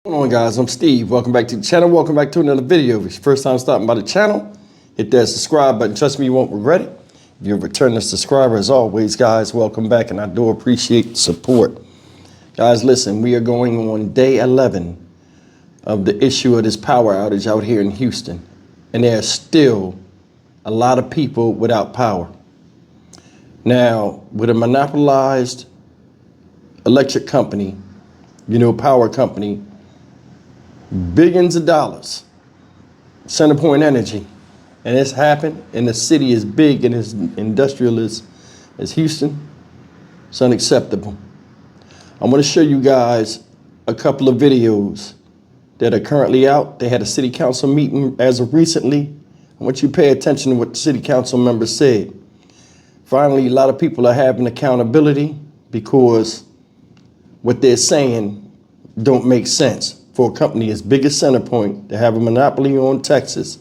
What's going on, guys? I'm Steve. Welcome back to the channel. Welcome back to another video. If it's your first time stopping by the channel, hit that subscribe button. Trust me, you won't regret it. If you're a returning subscriber, as always, guys, welcome back, and I do appreciate the support. Guys, listen, we are going on day 11 of the issue of this power outage out here in Houston, and there are still a lot of people without power. Now, with a monopolized electric company, power company, billions of dollars, CenterPoint Energy, and it's happened in a city as big and as industrial as Houston. It's unacceptable. I'm going to show you guys a couple of videos that are currently out. They had a city council meeting as of recently. I want you to pay attention to what the city council members said. Finally, a lot of people are having accountability because what they're saying don't make sense for a company as big as CenterPoint to have a monopoly on Texas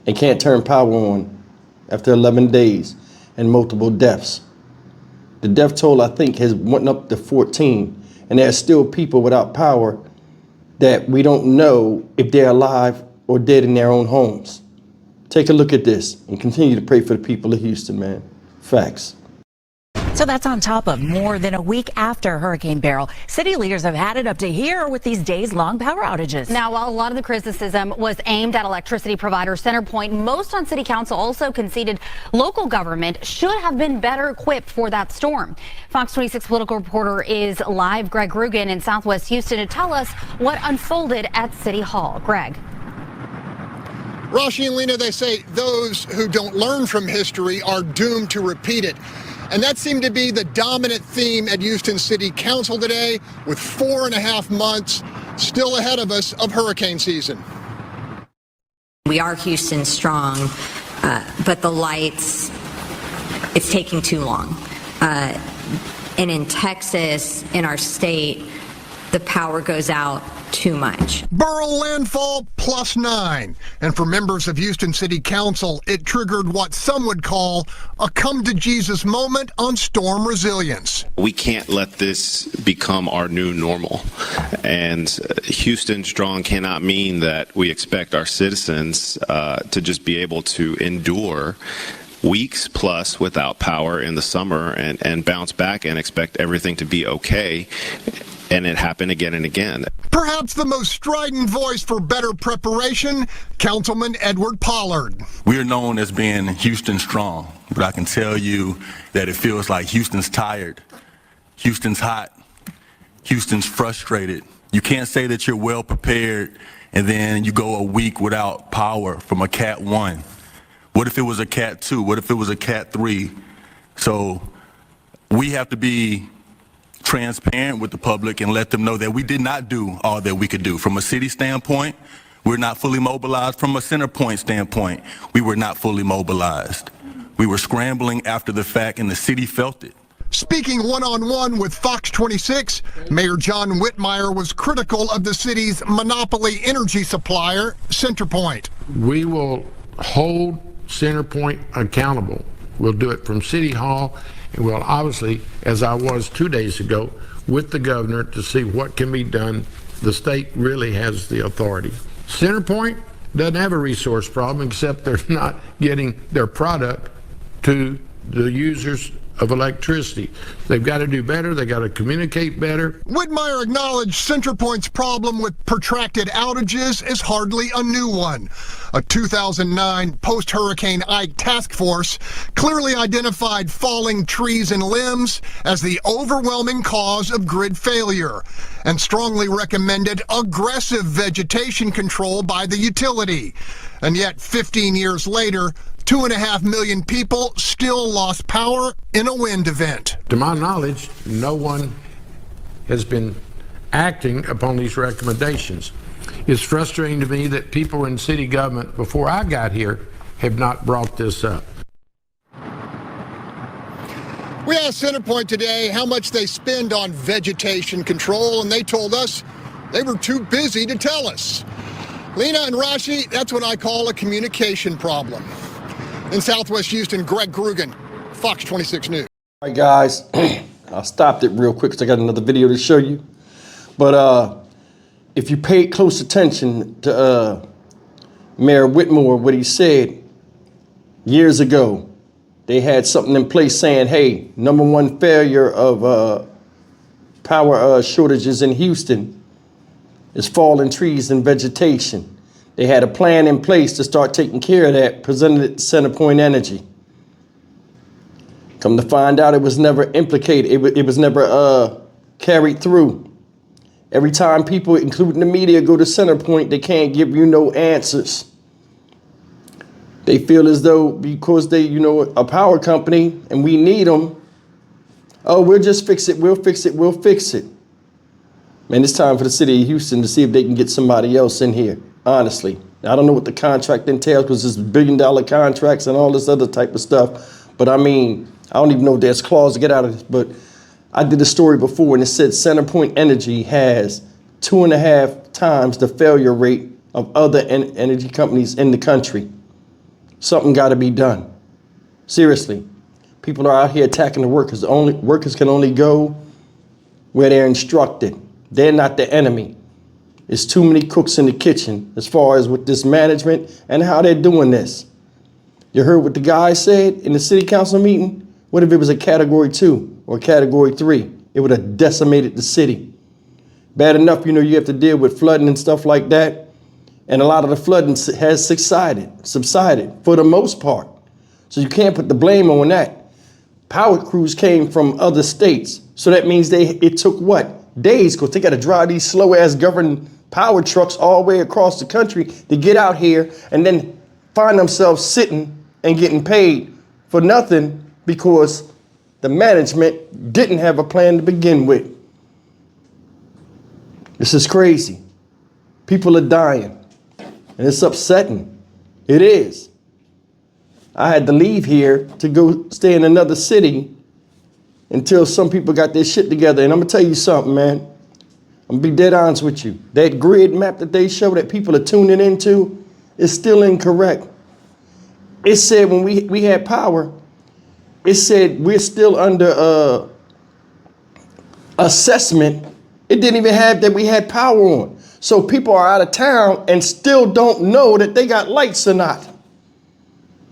and can't turn power on after 11 days and multiple deaths. The death toll, I think, has went up to 14, and there are still people without power that we don't know if they're alive or dead in their own homes. Take a look at this and continue to pray for the people of Houston, man. Facts. So that's on top of more than a week after Hurricane Beryl. City leaders have had it up to here with these days-long power outages. Now, while a lot of the criticism was aimed at electricity provider CenterPoint, most on city council also conceded local government should have been better equipped for that storm. Fox 26 political reporter is live, Greg Rugen in Southwest Houston, to tell us what unfolded at City Hall. Greg. Rashi and Lena, they say those who don't learn from history are doomed to repeat it. And that seemed to be the dominant theme at Houston City Council today, with 4.5 months still ahead of us of hurricane season. We are Houston strong, but the lights, it's taking too long. And in Texas, in our state, the power goes out too much. Beryl landfall +9. And for members of Houston City Council, it triggered what some would call a come to Jesus moment on storm resilience. We can't let this become our new normal. And Houston strong cannot mean that we expect our citizens to just be able to endure weeks plus without power in the summer and bounce back and expect everything to be okay. And it happened again and again. Perhaps the most strident voice for better preparation, Councilman Edward Pollard. We are known as being Houston strong, but I can tell you that it feels like Houston's tired, Houston's hot, Houston's frustrated. You can't say that you're well prepared and then you go a week without power from a Cat 1. What if it was a Cat 2? What if it was a Cat 3? So we have to be transparent with the public and let them know that we did not do all that we could do. From a city standpoint, we're not fully mobilized. From a CenterPoint standpoint, we were not fully mobilized. We were scrambling after the fact, and the city felt it. Speaking one-on-one with Fox 26, Mayor John Whitmire was critical of the city's monopoly energy supplier, CenterPoint. We will hold CenterPoint accountable. We'll do it from City Hall, and we'll obviously, as I was 2 days ago, with the governor to see what can be done. The state really has the authority. CenterPoint doesn't have a resource problem, except they're not getting their product to the users of electricity. They've got to do better. They've got to communicate better. Whitmire acknowledged CenterPoint's problem with protracted outages is hardly a new one. A 2009 post-Hurricane Ike task force clearly identified falling trees and limbs as the overwhelming cause of grid failure and strongly recommended aggressive vegetation control by the utility. And yet 15 years later, 2.5 million people still lost power in a wind event. To my knowledge, no one has been acting upon these recommendations. It's frustrating to me that people in city government before I got here have not brought this up. We asked CenterPoint today how much they spend on vegetation control, and they told us they were too busy to tell us. Lena and Rashi, that's what I call a communication problem. In Southwest Houston, Greg Rugen, Fox 26 News. All right, guys, I stopped it real quick because I got another video to show you. But if you paid close attention to Mayor Whitmore, what he said years ago, they had something in place saying, hey, number one failure of power shortages in Houston is fallen trees and vegetation. They had a plan in place to start taking care of that, presented it to CenterPoint Energy. Come to find out, it was never implicated. It was never carried through. Every time people, including the media, go to CenterPoint, they can't give you no answers. They feel as though because they, a power company and we need them, oh, we'll just fix it, we'll fix it, we'll fix it. Man, it's time for the city of Houston to see if they can get somebody else in here, honestly. I don't know what the contract entails because it's billion-dollar contracts and all this other type of stuff. But I mean, I don't even know if there's clause to get out of this, but I did a story before and it said CenterPoint Energy has 2.5 times the failure rate of other energy companies in the country. Something got to be done. Seriously. People are out here attacking the workers. Workers can only go where they're instructed. They're not the enemy. There's too many cooks in the kitchen as far as with this management and how they're doing this. You heard what the guy said in the city council meeting? What if it was a category 2 or category 3? It would have decimated the city. Bad enough, you have to deal with flooding and stuff like that. And a lot of the flooding has subsided for the most part. So you can't put the blame on that. Power crews came from other states. So that means it took what? Days, because they got to drive these slow ass governed power trucks all the way across the country to get out here and then find themselves sitting and getting paid for nothing because the management didn't have a plan to begin with. This is crazy. People are dying and it's upsetting. It is. I had to leave here to go stay in another city until some people got their shit together. And I'm gonna tell you something, man. I'm gonna be dead honest with you. That grid map that they show that people are tuning into is still incorrect. It said when we had power, it said we're still under assessment. It didn't even have that we had power on. So people are out of town and still don't know that they got lights or not.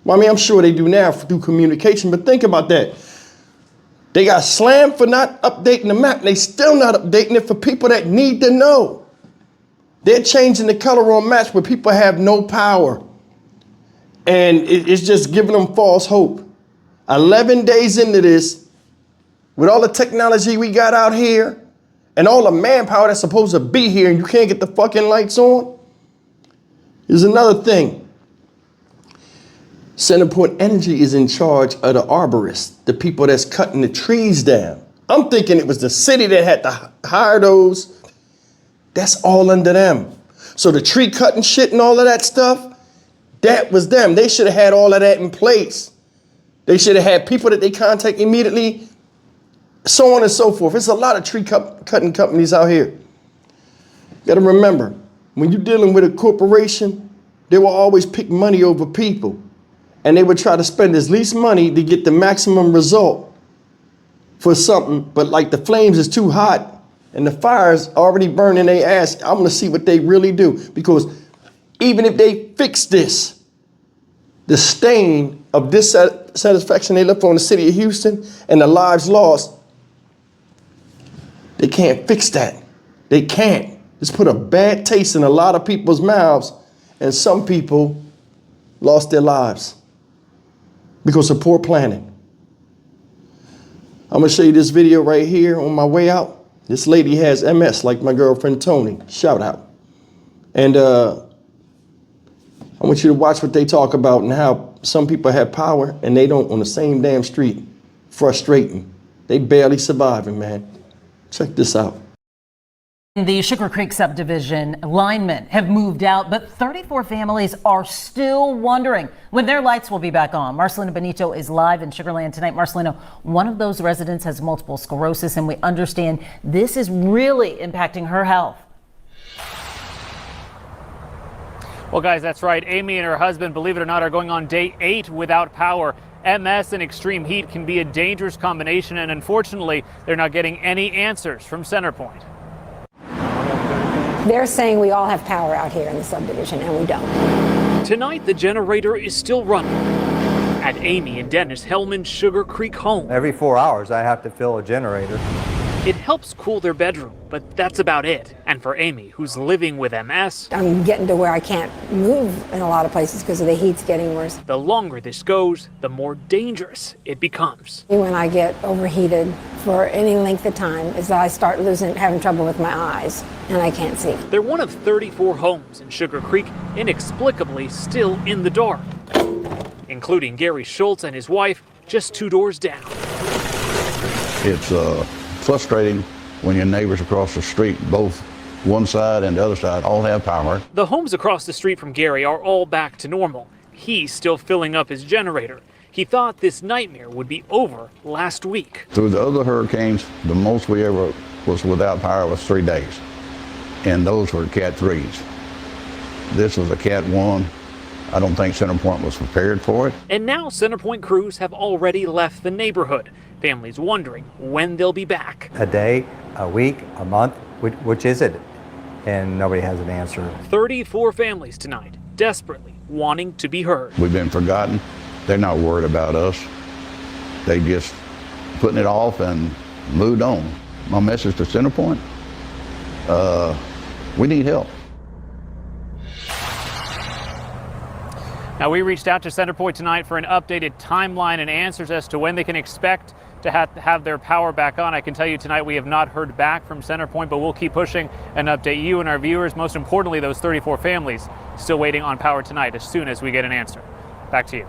Well, I mean, I'm sure they do now through communication, but think about that. They got slammed for not updating the map. They still not updating it for people that need to know. They're changing the color on maps where people have no power. And it's just giving them false hope. 11 days into this, with all the technology we got out here and all the manpower that's supposed to be here and you can't get the fucking lights on, here's another thing. CenterPoint Energy is in charge of the arborists, the people that's cutting the trees down. I'm thinking it was the city that had to hire those. That's all under them. So the tree cutting shit and all of that stuff, that was them. They should have had all of that in place. They should have had people that they contact immediately, so on and so forth. There's a lot of tree cutting companies out here. You gotta remember, when you're dealing with a corporation, they will always pick money over people. And they would try to spend as least money to get the maximum result for something. But like the flames is too hot and the fire's already burning their ass, I'm gonna see what they really do. Because even if they fix this, the stain of dissatisfaction they left on the city of Houston and the lives lost, they can't fix that. They can't. It's put a bad taste in a lot of people's mouths, and some people lost their lives because of poor planning. I'm gonna show you this video right here on my way out. This lady has MS like my girlfriend Tony, shout out. And I want you to watch what they talk about and how some people have power and they don't on the same damn street. Frustrating. They barely surviving, man. Check this out. The Sugar Creek subdivision linemen have moved out, but 34 families are still wondering when their lights will be back on. Marcelino Benito is live in Sugarland tonight. Marcelino, one of those residents has multiple sclerosis, and we understand this is really impacting her health. Well, guys, that's right. Amy and her husband, believe it or not, are going on day 8 without power. MS and extreme heat can be a dangerous combination, and unfortunately, they're not getting any answers from CenterPoint. They're saying we all have power out here in the subdivision, and we don't. Tonight, the generator is still running at Amy and Dennis Hellman's Sugar Creek home. Every 4 hours, I have to fill a generator. It helps cool their bedroom, but that's about it. And for Amy, who's living with MS, I'm getting to where I can't move in a lot of places because of the heat's getting worse. the longer this goes, the more dangerous it becomes. When I get overheated for any length of time is that I start having trouble with my eyes, and I can't see. They're one of 34 homes in Sugar Creek inexplicably still in the dark, including Gary Schultz and his wife just 2 doors down. It's frustrating when your neighbors across the street, both one side and the other side, all have power. The homes across the street from Gary are all back to normal. He's still filling up his generator. He thought this nightmare would be over last week. Through the other hurricanes, the most we ever was without power was 3 days, and those were Cat 3s. This was a Cat 1. I don't think CenterPoint was prepared for it. And now CenterPoint crews have already left the neighborhood. Families wondering when they'll be back. A day, a week, a month, which is it? And nobody has an answer. 34 families tonight, desperately wanting to be heard. We've been forgotten. They're not worried about us. They just putting it off and moved on. My message to CenterPoint, we need help. Now, we reached out to CenterPoint tonight for an updated timeline and answers as to when they can expect to have their power back on. I can tell you tonight we have not heard back from CenterPoint, but we'll keep pushing and update you and our viewers. Most importantly, those 34 families still waiting on power tonight as soon as we get an answer. Back to you.